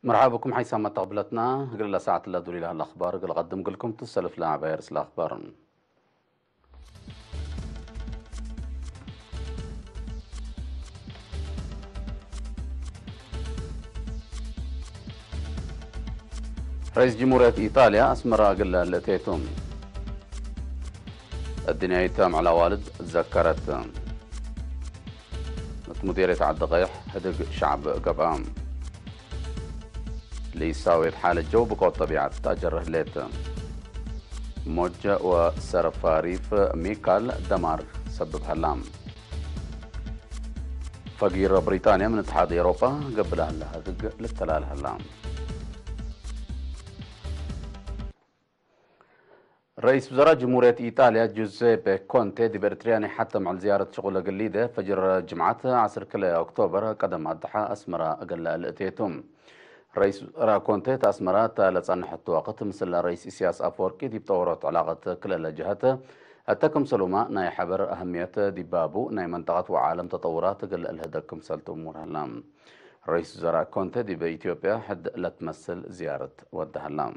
مرحبا بكم حيثما تقبلتنا قل ساعة لا دوري لها الأخبار قل قدم لكم تسلف لها فيروس الأخبار. رئيس جمهورية إيطاليا أسمر قل لتيتم الدنيا يتام على والد تذكرت مديرية عالدقيح هدق شعب قبام ليساوي حال الجو بقوة طبيعة تأجر هليت موجة وسرفاريف ميكال دمار سبب هلام فقير بريطانيا من اتحاد أوروبا قبل هلا هدق للتلال هلام. رئيس وزراء جمهورية إيطاليا جوزيبي كونتي دي برترياني حتى على زيارة شغل قليدة فجر جمعة عصر كلا أكتوبر قدم الضحى أسمرة أقل الاتيتم. رئيس وزراء كونتي تأسمرة تالت حتى وقت مثل رئيس إسياس أفوركي دي بطورت علاقة كلا الجهات التكم سلوما ناي حبر أهمية دي بابو ناي منطقة وعالم تطورات قل الهدكم سلت أمور هلام. رئيس وزراء كونتي دي بإثيوبيا حد لا تمثل زيارة ود هلام.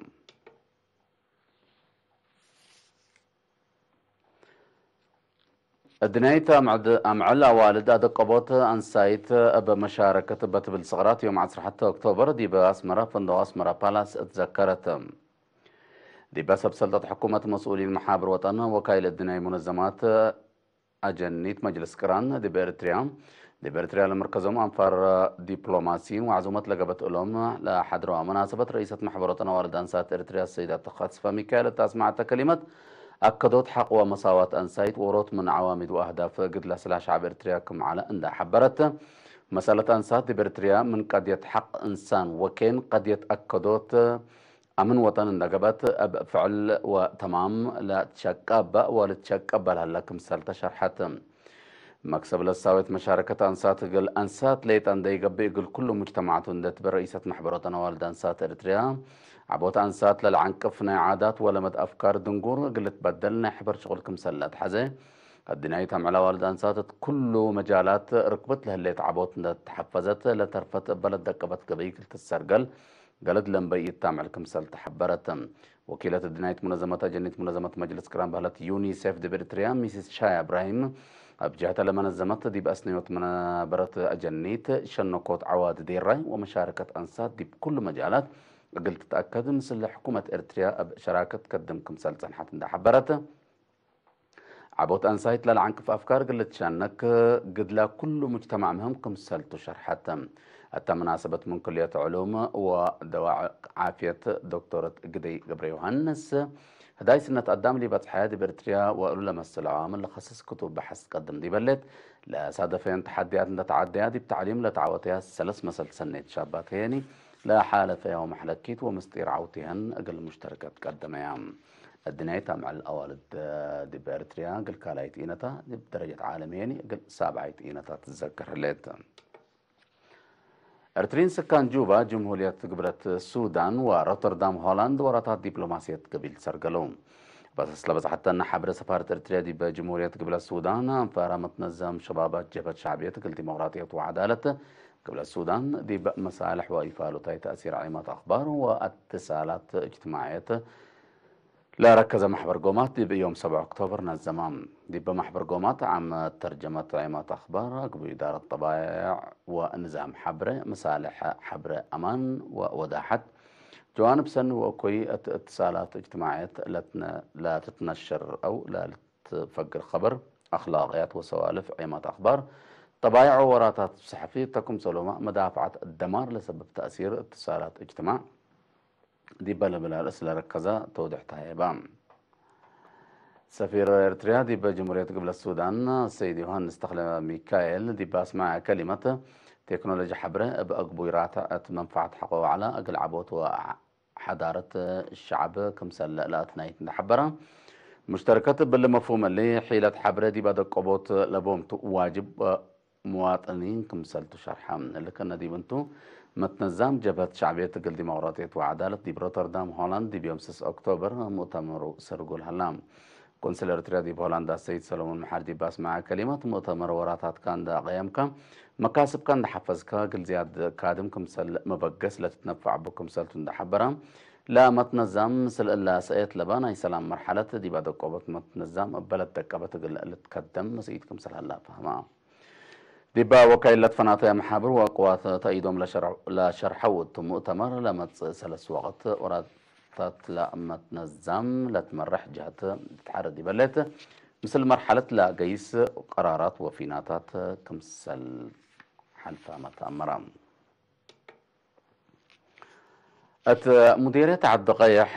الدنيا معلا والد أدقبوت أنسايت بمشاركة بتبل صغرات يوم عصر حتى أكتوبر دي بأسمرة فندق أسمرة بالاس تذكرت دي بسبب سلطة حكومة مسؤولين المحابر وطن وكايل الدنيا منظمات أجنيت مجلس كران دي بإرتريا لمركزهم أنفار دبلوماسيين وعزومات لقبت لهم لحضروا مناسبة رئيسة محبر وطن والد أنسات إرتريا السيدة تخاص فميكائيل تسمعت كلمة أكدت حق ومساواة أنسايت وروت من عوامد وأهداف قد لسلا شعب إرتريا كم على أن حبرت مسألة أنسات بإرتريا من قد يتحق إنسان وكين قد يتأكدوت أمن وطن النقبات فعل وتمام لا تشكب ولا تشكب لكم سالت شرحت مكسب للساويت مشاركة أنسات قل أنسات ليت أن دي قل كل مجتمعات دت برئيسة محبرة والد أنسات إرتريا عبوت أنسات للعنكفنا عادات ولمد أفكار دنقور قلت بدلنا حبر شغلكم سلات حزي الدنيا تم على والد أنسات كل مجالات ركبت لها اللي تعبوت تحفزت لترفت بلد دقبت قبيك تسرقل قالت لم بيت تعمل كمسل تحبرت وكيلة الدنيا منظمة جنة منظمة مجلس كرام بهلت يونيسيف دي بريتريا ميسيس شاي إبراهيم بجهة لما نظمت دي بأسنيوت من برت أجنيت شنقوت عواد ديراي ومشاركة أنسات دي بكل مجالات قلت تتأكد مثل حكومة إرتريا بشراكة تقدم كمسل صنحات دا حبرت عبوت أنسايت للعنك في أفكار قلت شانك قد لا كل مجتمع مهم كمسل تشرحت حتى مناسبة من كلية علوم ودواء عافية دكتورة قدي قبر يوهنس هداي سنة قدام لي بتحياة بإرتريا وقالوا لما العام اللي خصص كتب بحث قدم دي بلت لا صادفين تحديات تعديات بتعليم لتعوتها سلس مسل سنة شابات هيني لا حالة فيها ومحلكيت ومستير عوتهن أقل مشتركات قدم أيام الدنيا مع الأوالد دي بإرتريا قل كالايت إينتا دي بدرجة عالميني قل سابعيت إينتا تتذكر ليت أرترين سكان جوبا جمهورية قبرة السودان وروتردام هولند ورطات دبلوماسية قبيل سرقلوم بس لبس حتى أن حبر سفارة أرتريا دي بجمهورية قبل السودان فرامت نظام شبابات جبهة شعبية قل ديمقراطية وعدالة قبل السودان دي مصالح وإفالة تأثير علامات أخبار واتصالات اجتماعية لا ركز محبر قومات دي بيوم 7 أكتوبر نظام دي بمحبر قومات عم ترجمة عيمات أخبار قبل إدارة طبائع ونظام حبر مصالح حبر أمان ووضاحت جوانب سن وكوي اتصالات اجتماعية لا تتنشر أو لا تفقر خبر أخلاقيات وسوالف عيمات أخبار طبائع ووراتات صحفية تكم سلومة مدافعة الدمار لسبب تأثير اتصالات اجتماع دي بلا الأسئلة ركزة توضح تهيبام سفير إرتريا دي بجمهورية قبل السودان السيد يوهان استخدم ميكائيل دي باسمع كلمة تكنولوجيا حبرة بأقبويرات منفعة حقوق على أقل عبوت وحضارة الشعب كمسل لا تنايت حبرة مشتركات بالمفهوم اللي حيلة حبرة دي بدأ قبوت لبوم واجب مواطنين كمسل تشرحها اللي كنا دي بنتو متنظم جبهة شعبية تقل ديمقراطية وعدالة دي بروتردام هولند دي بيوم 6 أكتوبر مؤتمر سرقول هلام كونسل إريتريا دي بهولندا السيد سلومون محردي باس مع كلمات مؤتمر وراتات كان دا قيامك مكاسب كان دا حفظك قل زياد كادم كمسل مبقس لا تتنفع بكمسل تندحبرا لا متنظم مثل إلا سقيت لبانا يسلام مرحلة دي بعد قوبة متنظم بلد تكبت اللي تقدم مسيد كمسل هلا فهما ديبا وكيلة فناطق محابر وقوات تأييدهم لشرحوا مؤتمر لما سلس وقت وراتات لما تنظم لتمرح جهة تحرر دي بلت مثل مرحلة لا قيس قرارات وفيناتات كمسل حلفة متأمرة مديرية عبد القيح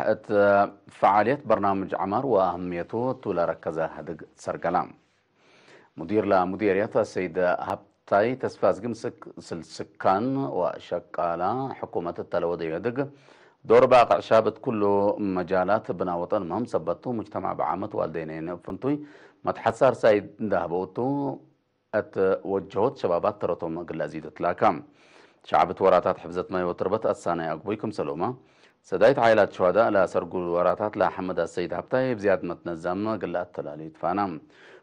فعالية برنامج عمر وأهميته طول ركزة هدق سرقلام مدير لمديرية السيد هبتاي تسفاز جمسك سكان وشقالة حكومة التلوذي يدق دور باقع شابت كل مجالات بنا وطن مهم سبتو مجتمع بعامة والدينين فنتوي متحسر سيد دهبوتو وجهت شبابات ترتم قل زيد تلاكم شعبت وراتات حفظت ما وتربت السنة أقبيكم سلومة سدايت عائلات شهداء لا سرقوا وراتات لا حمد السيد هبتاي بزيادة متنظم قلات تلالي تفانم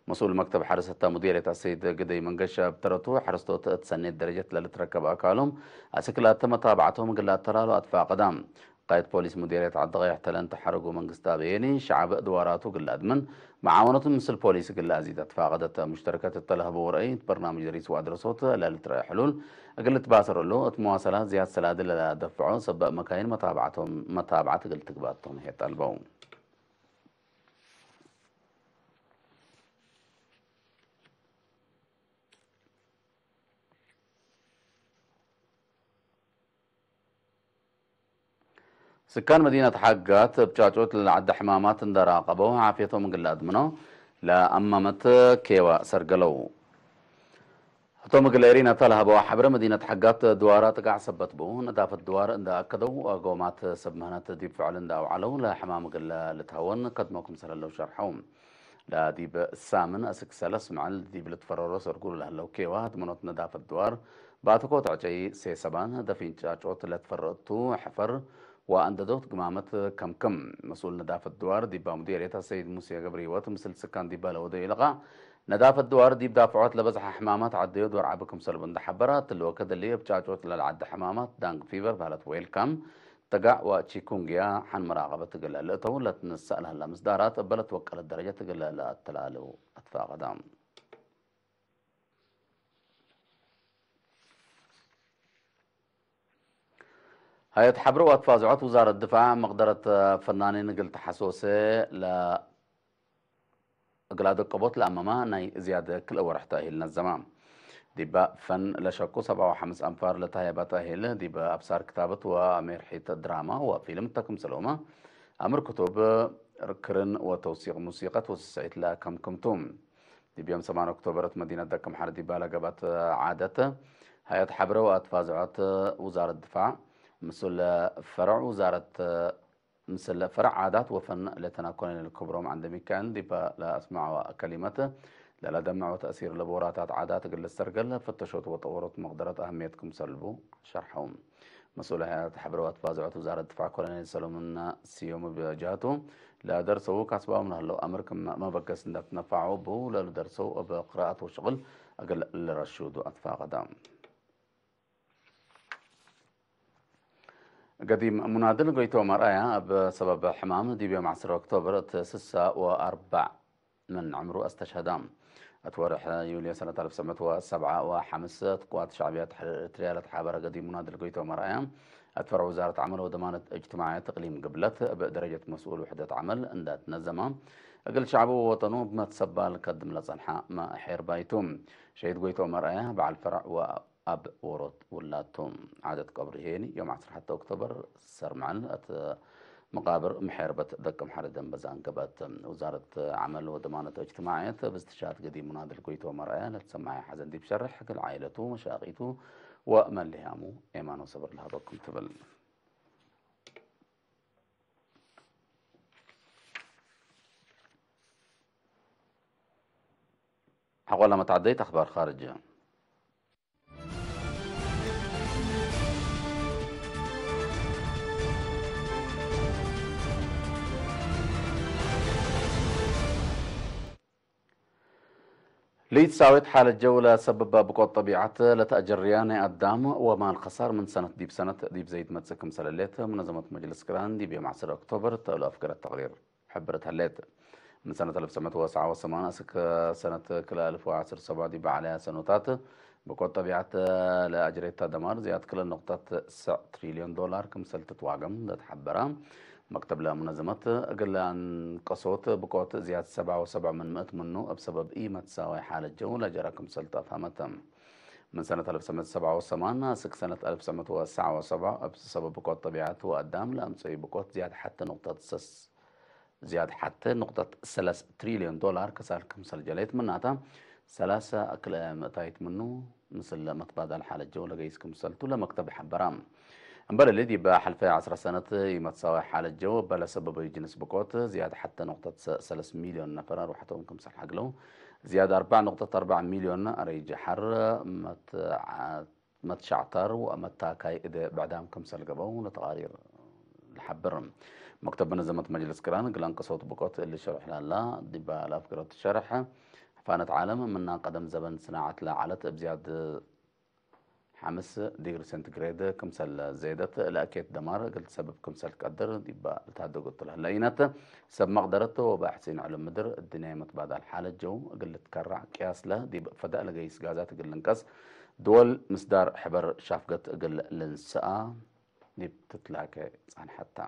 مسؤول مكتب حرسة مديرية السيد قدي منقشة بترتو حرستو تسنيد درجة للتركب أكالهم أسكلات متابعتهم قلات تلالو أدفع قدام قائد بوليس مديرية عالضغيح تلان تحرقوا من قستابيني شعب دواراتو قل أدمن معاونة مثل بوليس قل أزيدت فاقدت مشتركات التلهب ورأيت برنامج دريس وادرسوت للترى حلول قلت باسر له مواصلات زياد سلاد لا دفعوا سبق مكاين متابعة قلت قباتهم هي طالبون سكان مدينة حقات بجاجوت للعد حمامات اندراقبوها عافيتهم قل أدمنو لا أمامت كيوا سرقلو حتى مقليرين تلها بوا حبر مدينة حقات دوارات قاع سبت بو ندافة الدوار اندا أكدو قومات سبمانات ديب فعل اندا وعلو لا حمام قل لتهون قدمكم سلالو شرحوم لا ديب السامن أسك سلس مع ديب لتفررو سرقول لهلو كيوا منوت ندافة الدوار باتكو تعجي سي سبان دفين جاجوت لتفرطو حفر وأنددوت قمامة كم مسؤول ندافة الدوار ديبا مديرية السيد موسى قبري وتمثل سكان ديبا لودي لغا ندافة الدوار ديب دافعات لبزح حمامات عديو دور عبكم سلبن دحبرات الوكد اللي بجاجوت للعد حمامات دانق فيبر بهالت ويلكم تقع وتشيكونجيا حن مراقبة تقل لأتو لتنسأل هلا مصدارات بلت وكل الدرجة تقل لأتلالو أطفاء قدام هيئة حبر واتفازعات وزارة الدفاع مقدرة فنانين قلت حسوسة ل قلاد القبوت لأمامها ناي زيادة كل أور تأهيلنا الزمان ديبا فن لشكو 7.5 أنفار لتهيبة تأهيل ديبا أبصار كتابة وأمير حيت دراما وفيلم تكم سلومة أمر كتب كرن وتوثيق موسيقى وسعيت لا كمتم ديبا يوم 7 أكتوبر مدينة دكم حر ديبا لقبت عادة هيئة حبر واتفازعات وزارة الدفاع مسؤول فرع وزارة مثل فرع عادات وفن لتناكل الكبرى عند مكان ديبا لا أسمع كلمته لا دمع وتأثير لبوراتات عادات قل السرقل فتشوت وطورت مقدرة أهميتكم سلبوا شرحهم مسؤول هيئة حبروات بازعة وزارة الدفاع كولونيل سلومون سيوم بجاته لا درسوا كسبوا من هلو أمركم ما بقى سندت نفعوا بو لا درسوا بقراءة وشغل أقل الرشود وأطفاء قدام قديم منادل قيتو مرأة بسبب حمام ديبيا مع 10 أكتوبر 6 و4 من عمره استشهدام أتورح يوليو سنة 1907 وحمس قوات شعبية تريالة حابرة قديم منادل قيتو مرأة أتفرع وزارة عمل وضمانة اجتماعية تقليم قبلت بدرجة مسؤول وحدة عمل اندات نزمة أقل شعبه ووطنه بما تسبال قدم لصنحاء ما حير بايتم شهيد قيتو مرأة بعد الفرع أب ورط ولاتهم عادة قبر هيني يوم 10 حتى أكتوبر سرمعن مقابر محاربة دكم حردن بزان قبات وزارة عمل وضمانة اجتماعية باستشهاد قديم منادل الكويت ومرأة لتسمعي حزن ديب شرح حق عائلته ومشاغيته ومن لهامه إيمان وصبر لها بكم تبل حقول لما تعديت أخبار خارجية ليتساويت حالة جولة سبب بقوة طبيعة لتأجر رياني الدعم وما الخسار من سنة ديب زيد متسكم سلاليت منظمة مجلس كران ديب يوم 10 أكتوبر تولى أفكار التقرير حبرت هليت من سنة 1979 أسك سنة كلا 2017 ديب عليها سنوات بقوة طبيعة لأجريتها دمار زيادة كل نقطة 9 تريليون دولار كم سلت تواقم تحبرها مكتب لمنظمات قال عن قصوت بقوت زيادة 7.7 منه بسبب قيمة تساوي حالة جو لجراكم سلطة فهمتها من سنة 1987 سك سنة 1979 بسبب بقوت طبيعة وقدام لأمسي بقوت زيادة حتى نقطة 3 تريليون دولار كسالكم سجلت منها ثلاثة أكل متايت منه مثل متبادل حالة جو لقيسكم سلطة لمكتب حبرام امبارح الذي بحل في 10 سنة يمتساوي حالة جو بلا سبب جنس بقوت زيادة حتى نقطة 3 مليون نفر وحتى منكم سلحق له زيادة 4.4 مليون أريج حر متشعتر ومتاكاي إذا بعدها مكم سلقبو لتقارير الحبر مكتب منظمة مجلس كران قلان قصوت بقوت اللي شرح لها دي بلا فكرة الشرح فانت عالم منا قدم زبن صناعة لا علت بزياد 5 ديجري سنتيغراد كمسل زيادت لأكيد دمار قلت سبب كمسل قدر يبقى تهدو قلت له لينات سب مقدرته وباحثين على مدر الدنيا متبادل حالة جو قلت كرع قياس له دي فدأ لقيس غازات قل لنقص دول مصدر حبر شافقت قل لنساء دي بتتلاك عن حتى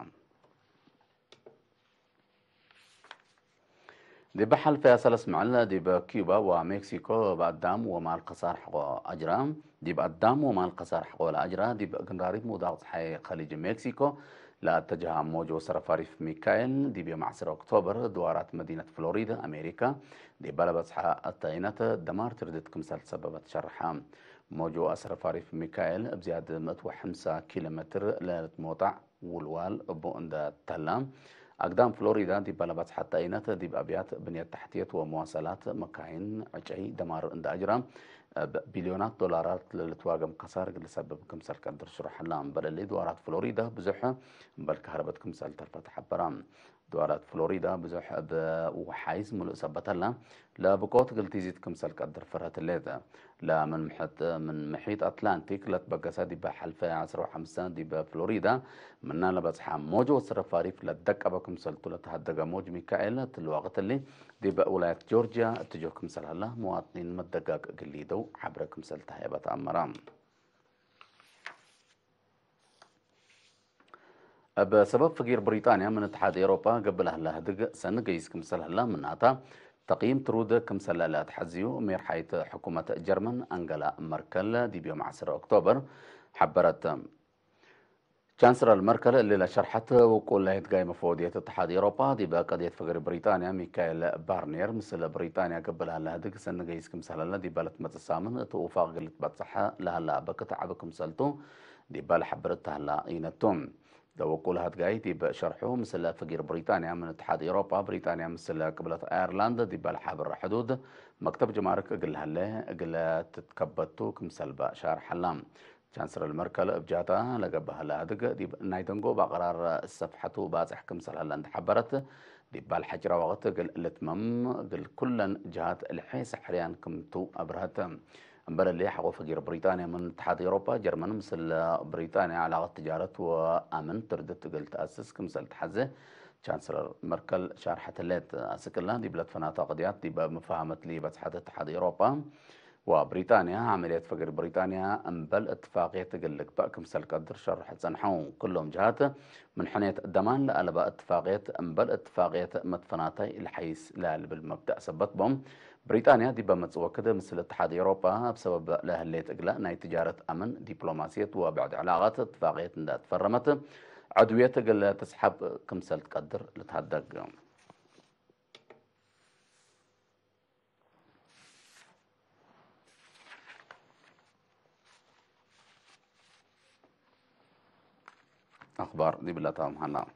دي بحل فيها ثلاث معلة دي بكيوبا ومكسيكو بقدام ومع القصار حقو أجرام دي بقدام ومع القصار حقو الأجرا دي بقنراريب مضاغط حي خليج مكسيكو لا اتجاه موجو سرفاري في ميكايل دي بيوم 10 أكتوبر دوارات مدينة فلوريدا أمريكا دي بلبس الطينات دمار تردد كمسال سببت شرحة موجو سرفاري في ميكايل بزيادة 105 كيلومتر للموضع والوال أبو عند تلام أقدام فلوريدا دي بلبات حتى أينات دي بأبيات بنية تحتية ومواصلات مكاين عجعي دمار عند أجرام بليونات دولارات للتواقم قصار اللي سبب كمسال قدر شرح اللام بل اللي دوارات فلوريدا بزحة بل كهربت كمسال تلفت حبرام دوارات فلوريدا بزح وحايز ملء سبت الله لا بقوت قلت يزيد كمسال قدر فرهة الليلة لا من محيط أطلانتيك لا تبقى دي بحلفة 10 دي بفلوريدا منا لبصحى موجو سرفاريف لدك أبكم سلطة لتهدق موج ميكائيل الوقت اللي دي بولاية جورجيا تجوكم سل الله مواطنين مدقاق قليدو حبركم سلطة هيبة أمرام بسبب فقير بريطانيا من اتحاد أوروبا قبل أهلا هدق سنة قيسكم سل الله مناتا تقييم ترود كم سلالات حزيو مير حيث حكومة جرمن أنجلا ماركل دي بيوم 10 أكتوبر حبرت شانسلر المركل اللي شرحت وقول له جاي مفوضية اتحاد أوروبا دي بقى قضية فقر بريطانيا ميكائيل بارنير مثل بريطانيا قبلها لها دق سنة جايسكم سهلا دي بالت متسامن توفاق قلت بتصحى لها لا بك تعبكم سلتو دي بال حبرتها لا ينتم لو وقول هاد جاي دي بشرحه مثل فقير بريطانيا من اتحاد أوروبا بريطانيا مثل قبلة ايرلندا دي بال حبر حدود مكتب جمارك قلها له قل تتكبتو كمسل شارح حلام شانسلر المركل بجاتا لقبها لادق دي نايدنجو بقرار الصفحة بازح كمسل هلا انت حبرت دي بالحجرة وقت قل الاتمام قل كلا جهات الحيس حريان كمتو أبرهت امبر اللي حقو فقير بريطانيا من اتحاد اوروبا جرمن مثل بريطانيا علاقة تجارة وامن تردت قل تأسس كمسل تحزه شانسلر مركل شارحة الليت اسكلا دي بلاد فناطق ديات دي بمفاهمة لي بتحدث اتحاد اوروبا وبريطانيا عملية فقر بريطانيا أنبل اتفاقية تقلق بأكم قدر شرح تزنحون كلهم جهات من حنية الدمان لألبا اتفاقية أنبل اتفاقية مدفناتي الحيس لا بالمبدأ سبت بهم بريطانيا دي بمتصوى كده مثل اتحاد أوروبا بسبب لها اللي تقلق ناي تجارة أمن دبلوماسية وبعد علاقات اتفاقية تفرمت عدوية تقل تسحب كمسل تقدر لتهدق أخبار دي بالله تمام هلا